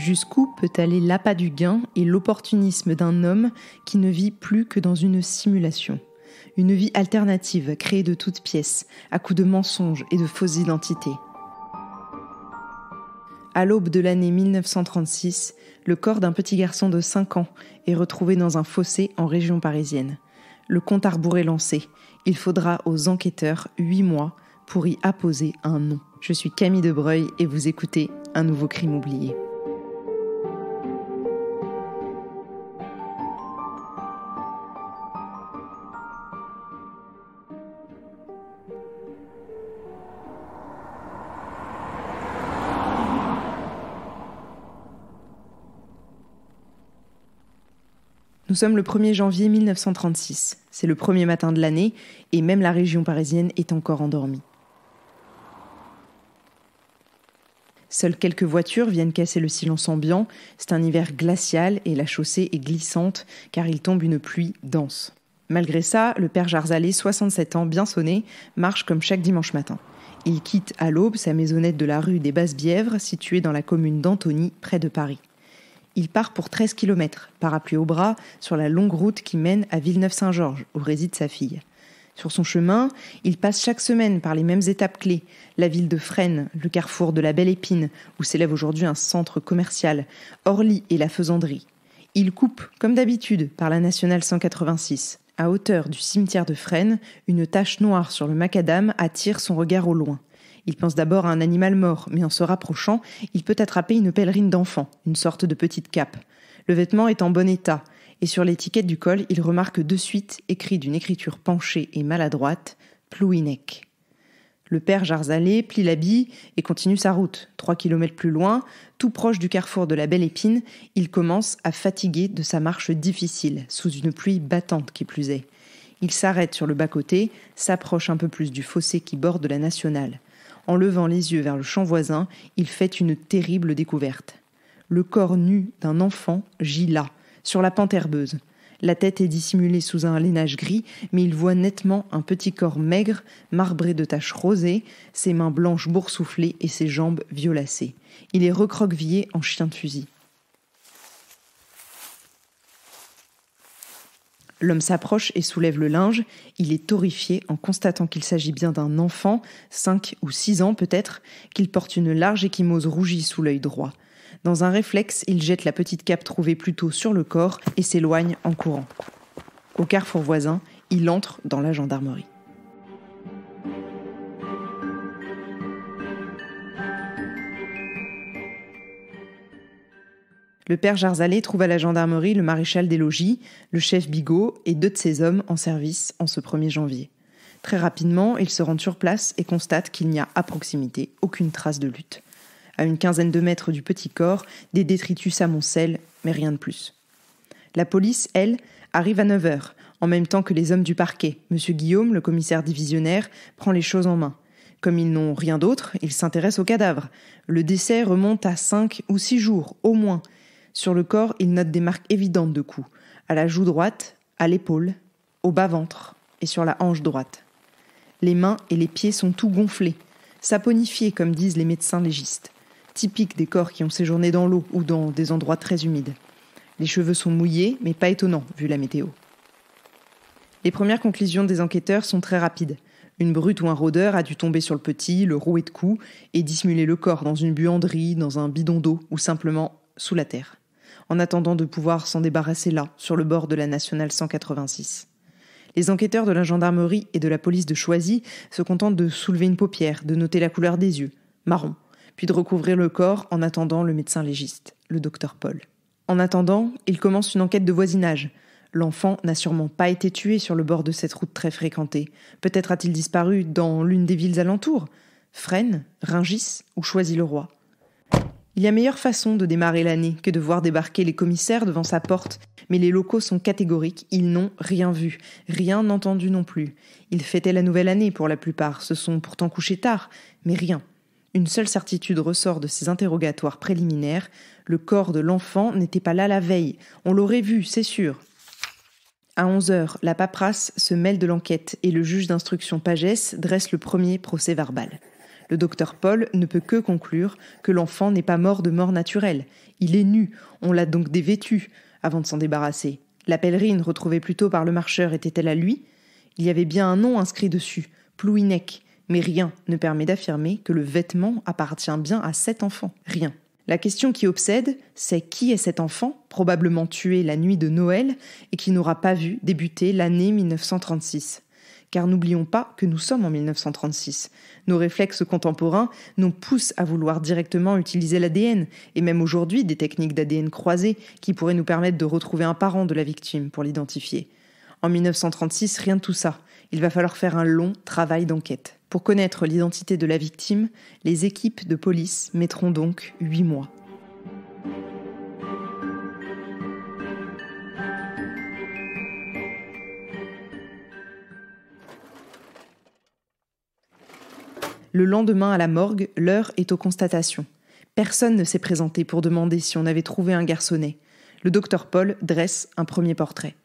Jusqu'où peut aller l'appât du gain et l'opportunisme d'un homme qui ne vit plus que dans une simulation ? Une vie alternative créée de toutes pièces, à coups de mensonges et de fausses identités. À l'aube de l'année 1936, le corps d'un petit garçon de 5 ans est retrouvé dans un fossé en région parisienne. Le compte à rebours est lancé. Il faudra aux enquêteurs 8 mois pour y apposer un nom. Je suis Camille Debreuil et vous écoutez Un nouveau crime oublié. Nous sommes le 1er janvier 1936. C'est le premier matin de l'année et même la région parisienne est encore endormie. Seules quelques voitures viennent casser le silence ambiant. C'est un hiver glacial et la chaussée est glissante car il tombe une pluie dense. Malgré ça, le père Jarzalé, 67 ans, bien sonné, marche comme chaque dimanche matin. Il quitte à l'aube sa maisonnette de la rue des Basses-Bièvres, située dans la commune d'Antony, près de Paris. Il part pour 13 km, parapluie au bras, sur la longue route qui mène à Villeneuve-Saint-Georges, où réside sa fille. Sur son chemin, il passe chaque semaine par les mêmes étapes clés, la ville de Fresnes, le carrefour de la Belle Épine, où s'élève aujourd'hui un centre commercial, Orly et la Faisanderie. Il coupe, comme d'habitude, par la nationale 186. À hauteur du cimetière de Fresnes, une tache noire sur le macadam attire son regard au loin. Il pense d'abord à un animal mort, mais en se rapprochant, il peut attraper une pèlerine d'enfant, une sorte de petite cape. Le vêtement est en bon état, et sur l'étiquette du col, il remarque de suite, écrit d'une écriture penchée et maladroite, « Plouhinec ». Le père Jarzalé plie l'habit et continue sa route. 3 kilomètres plus loin, tout proche du carrefour de la Belle Épine, il commence à fatiguer de sa marche difficile, sous une pluie battante qui plus est. Il s'arrête sur le bas-côté, s'approche un peu plus du fossé qui borde la nationale. En levant les yeux vers le champ voisin, il fait une terrible découverte. Le corps nu d'un enfant gît là, sur la pente herbeuse. La tête est dissimulée sous un lainage gris, mais il voit nettement un petit corps maigre, marbré de taches rosées, ses mains blanches boursouflées et ses jambes violacées. Il est recroquevillé en chien de fusil. L'homme s'approche et soulève le linge. Il est horrifié en constatant qu'il s'agit bien d'un enfant, 5 ou 6 ans peut-être, qu'il porte une large échymose rougie sous l'œil droit. Dans un réflexe, il jette la petite cape trouvée plus tôt sur le corps et s'éloigne en courant. Au carrefour voisin, il entre dans la gendarmerie. Le père Jarzalé trouve à la gendarmerie le maréchal des logis, le chef Bigot et 2 de ses hommes en service en ce 1er janvier. Très rapidement, ils se rendent sur place et constatent qu'il n'y a à proximité aucune trace de lutte. À une quinzaine de mètres du petit corps, des détritus s'amoncellent, mais rien de plus. La police, elle, arrive à 9h, en même temps que les hommes du parquet. Monsieur Guillaume, le commissaire divisionnaire, prend les choses en main. Comme ils n'ont rien d'autre, ils s'intéressent au cadavre. Le décès remonte à 5 ou 6 jours, au moins. Sur le corps, ils notent des marques évidentes de coups, à la joue droite, à l'épaule, au bas-ventre et sur la hanche droite. Les mains et les pieds sont tout gonflés, saponifiés comme disent les médecins légistes, typiques des corps qui ont séjourné dans l'eau ou dans des endroits très humides. Les cheveux sont mouillés, mais pas étonnants vu la météo. Les premières conclusions des enquêteurs sont très rapides. Une brute ou un rôdeur a dû tomber sur le petit, le rouer de coups et dissimuler le corps dans une buanderie, dans un bidon d'eau ou simplement sous la terre, en attendant de pouvoir s'en débarrasser là, sur le bord de la nationale 186. Les enquêteurs de la gendarmerie et de la police de Choisy se contentent de soulever une paupière, de noter la couleur des yeux, marron, puis de recouvrir le corps en attendant le médecin légiste, le docteur Paul. En attendant, ils commencent une enquête de voisinage. L'enfant n'a sûrement pas été tué sur le bord de cette route très fréquentée. Peut-être a-t-il disparu dans l'une des villes alentours, Fresnes, Rungis ou Choisy-le-Roi. Il y a meilleure façon de démarrer l'année que de voir débarquer les commissaires devant sa porte, mais les locaux sont catégoriques, ils n'ont rien vu, rien entendu non plus. Ils fêtaient la nouvelle année pour la plupart, se sont pourtant couchés tard, mais rien. Une seule certitude ressort de ces interrogatoires préliminaires, le corps de l'enfant n'était pas là la veille, on l'aurait vu, c'est sûr. À 11h, la paperasse se mêle de l'enquête et le juge d'instruction Pagès dresse le premier procès verbal. Le docteur Paul ne peut que conclure que l'enfant n'est pas mort de mort naturelle. Il est nu, on l'a donc dévêtu avant de s'en débarrasser. La pèlerine retrouvée plus tôt par le marcheur était-elle à lui ? Il y avait bien un nom inscrit dessus, Plouhinec, mais rien ne permet d'affirmer que le vêtement appartient bien à cet enfant. Rien. La question qui obsède, c'est qui est cet enfant, probablement tué la nuit de Noël et qui n'aura pas vu débuter l'année 1936. Car n'oublions pas que nous sommes en 1936. Nos réflexes contemporains nous poussent à vouloir directement utiliser l'ADN, et même aujourd'hui des techniques d'ADN croisées qui pourraient nous permettre de retrouver un parent de la victime pour l'identifier. En 1936, rien de tout ça. Il va falloir faire un long travail d'enquête. Pour connaître l'identité de la victime, les équipes de police mettront donc 8 mois. Le lendemain à la morgue, l'heure est aux constatations. Personne ne s'est présenté pour demander si on avait trouvé un garçonnet. Le docteur Paul dresse un premier portrait.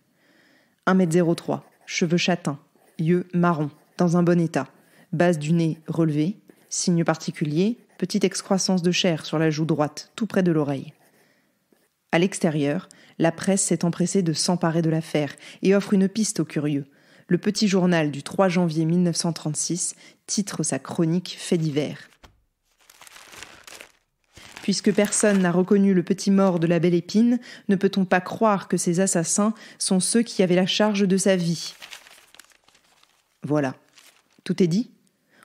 1,03 m, cheveux châtains, yeux marrons, dans un bon état, base du nez relevée, signe particulier, petite excroissance de chair sur la joue droite, tout près de l'oreille. À l'extérieur, la presse s'est empressée de s'emparer de l'affaire et offre une piste aux curieux. Le Petit Journal du 3 janvier 1936 titre sa chronique Faits divers. Puisque personne n'a reconnu le petit mort de la Belle Épine, ne peut-on pas croire que ces assassins sont ceux qui avaient la charge de sa vie ? Voilà. Tout est dit.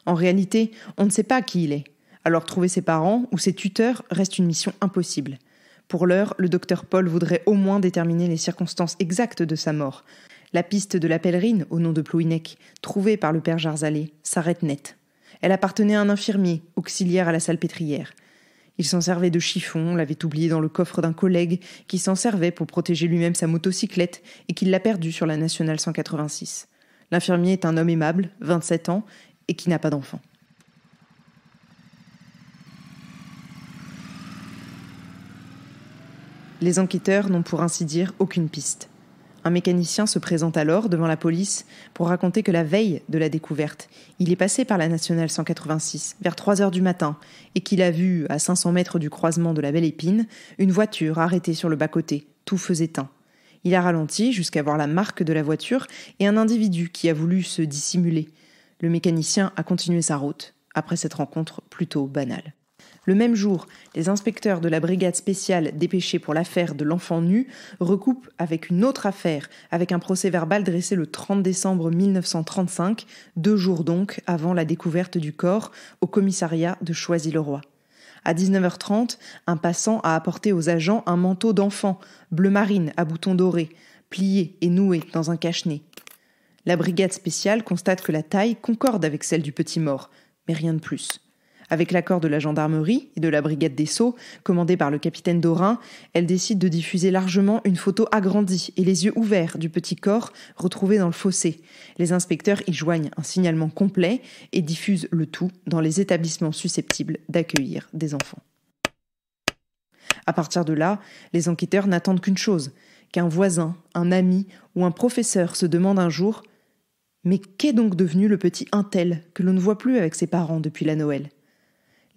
En réalité, on ne sait pas qui il est. Alors trouver ses parents ou ses tuteurs reste une mission impossible. Pour l'heure, le docteur Paul voudrait au moins déterminer les circonstances exactes de sa mort. La piste de la pèlerine, au nom de Plouhinec, trouvée par le père Jarzalé, s'arrête net. Elle appartenait à un infirmier, auxiliaire à la salpêtrière. Il s'en servait de chiffon, l'avait oublié dans le coffre d'un collègue qui s'en servait pour protéger lui-même sa motocyclette et qui l'a perdue sur la nationale 186. L'infirmier est un homme aimable, 27 ans, et qui n'a pas d'enfant. Les enquêteurs n'ont pour ainsi dire aucune piste. Un mécanicien se présente alors devant la police pour raconter que la veille de la découverte, il est passé par la nationale 186 vers 3 heures du matin et qu'il a vu, à 500 mètres du croisement de la Belle Épine, une voiture arrêtée sur le bas-côté, tout feu éteint. Il a ralenti jusqu'à voir la marque de la voiture et un individu qui a voulu se dissimuler. Le mécanicien a continué sa route, après cette rencontre plutôt banale. Le même jour, les inspecteurs de la brigade spéciale dépêchés pour l'affaire de l'enfant nu recoupent avec une autre affaire, avec un procès-verbal dressé le 30 décembre 1935, 2 jours donc avant la découverte du corps au commissariat de Choisy-le-Roi. À 19h30, un passant a apporté aux agents un manteau d'enfant, bleu marine à boutons dorés, plié et noué dans un cache-nez. La brigade spéciale constate que la taille concorde avec celle du petit mort, mais rien de plus. Avec l'accord de la gendarmerie et de la brigade des Sceaux, commandée par le capitaine Dorin, elle décide de diffuser largement une photo agrandie et les yeux ouverts du petit corps retrouvé dans le fossé. Les inspecteurs y joignent un signalement complet et diffusent le tout dans les établissements susceptibles d'accueillir des enfants. À partir de là, les enquêteurs n'attendent qu'une chose, qu'un voisin, un ami ou un professeur se demande un jour « Mais qu'est donc devenu le petit untel que l'on ne voit plus avec ses parents depuis la Noël ?»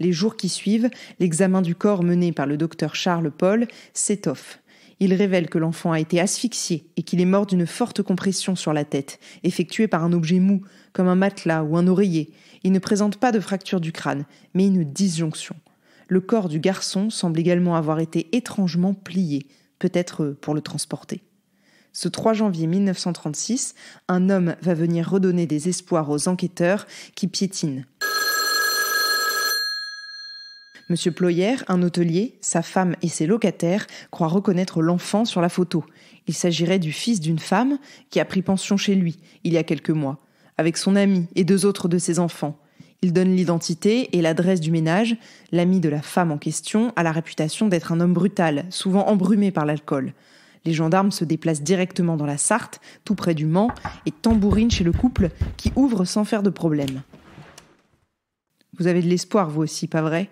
Les jours qui suivent, l'examen du corps mené par le docteur Charles Paul s'étoffe. Il révèle que l'enfant a été asphyxié et qu'il est mort d'une forte compression sur la tête, effectuée par un objet mou, comme un matelas ou un oreiller. Il ne présente pas de fracture du crâne, mais une disjonction. Le corps du garçon semble également avoir été étrangement plié, peut-être pour le transporter. Ce 3 janvier 1936, un homme va venir redonner des espoirs aux enquêteurs qui piétinent. Monsieur Ployer, un hôtelier, sa femme et ses locataires croient reconnaître l'enfant sur la photo. Il s'agirait du fils d'une femme qui a pris pension chez lui, il y a quelques mois, avec son ami et 2 autres de ses enfants. Il donne l'identité et l'adresse du ménage. L'ami de la femme en question a la réputation d'être un homme brutal, souvent embrumé par l'alcool. Les gendarmes se déplacent directement dans la Sarthe, tout près du Mans, et tambourinent chez le couple qui ouvre sans faire de problème. Vous avez de l'espoir, vous aussi, pas vrai ?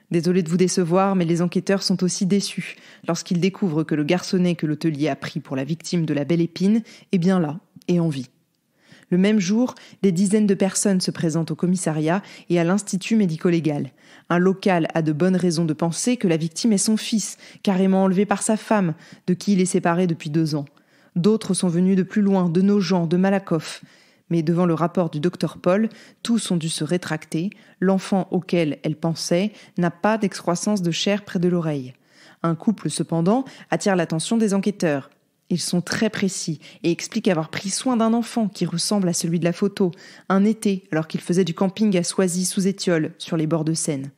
Désolé de vous décevoir, mais les enquêteurs sont aussi déçus lorsqu'ils découvrent que le garçonnet que l'hôtelier a pris pour la victime de la Belle Épine est bien là et en vie. Le même jour, des dizaines de personnes se présentent au commissariat et à l'institut médico-légal. Un local a de bonnes raisons de penser que la victime est son fils, carrément enlevé par sa femme, de qui il est séparé depuis 2 ans. D'autres sont venus de plus loin, de Nogent, de Malakoff. Mais devant le rapport du docteur Paul, tous ont dû se rétracter. L'enfant auquel elle pensait n'a pas d'excroissance de chair près de l'oreille. Un couple, cependant, attire l'attention des enquêteurs. Ils sont très précis et expliquent avoir pris soin d'un enfant qui ressemble à celui de la photo, un été, alors qu'il faisait du camping à Soisy-sous-Étiole, sur les bords de Seine.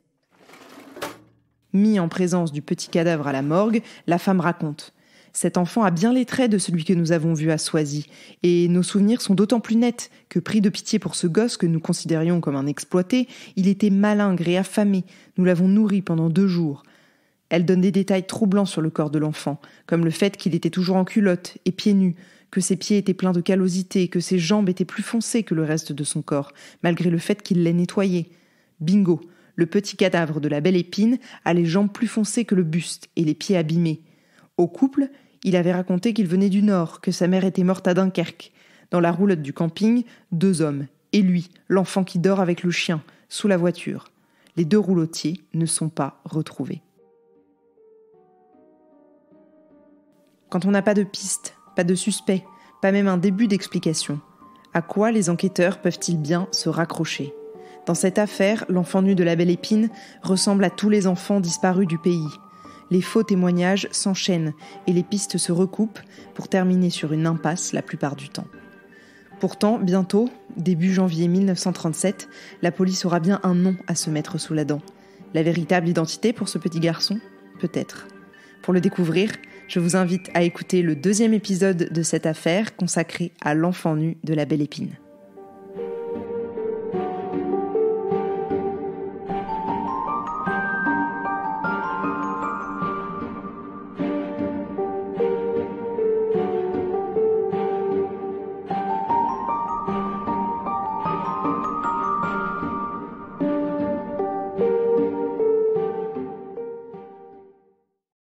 Mis en présence du petit cadavre à la morgue, la femme raconte. Cet enfant a bien les traits de celui que nous avons vu à Soisy, et nos souvenirs sont d'autant plus nets que, pris de pitié pour ce gosse que nous considérions comme un exploité, il était malingre et affamé. Nous l'avons nourri pendant 2 jours. Elle donne des détails troublants sur le corps de l'enfant, comme le fait qu'il était toujours en culotte et pieds nus, que ses pieds étaient pleins de callosité, que ses jambes étaient plus foncées que le reste de son corps, malgré le fait qu'il l'ait nettoyé. Bingo, le petit cadavre de la belle Épine a les jambes plus foncées que le buste et les pieds abîmés. Au couple, il avait raconté qu'il venait du Nord, que sa mère était morte à Dunkerque. Dans la roulotte du camping, 2 hommes, et lui, l'enfant qui dort avec le chien, sous la voiture. Les 2 roulotiers ne sont pas retrouvés. Quand on n'a pas de piste, pas de suspect, pas même un début d'explication, à quoi les enquêteurs peuvent-ils bien se raccrocher ? Dans cette affaire, l'enfant nu de la belle Épine ressemble à tous les enfants disparus du pays. Les faux témoignages s'enchaînent et les pistes se recoupent pour terminer sur une impasse la plupart du temps. Pourtant, bientôt, début janvier 1937, la police aura bien un nom à se mettre sous la dent. La véritable identité pour ce petit garçon ? Peut-être. Pour le découvrir, je vous invite à écouter le 2e épisode de cette affaire consacré à l'enfant nu de la belle Épine.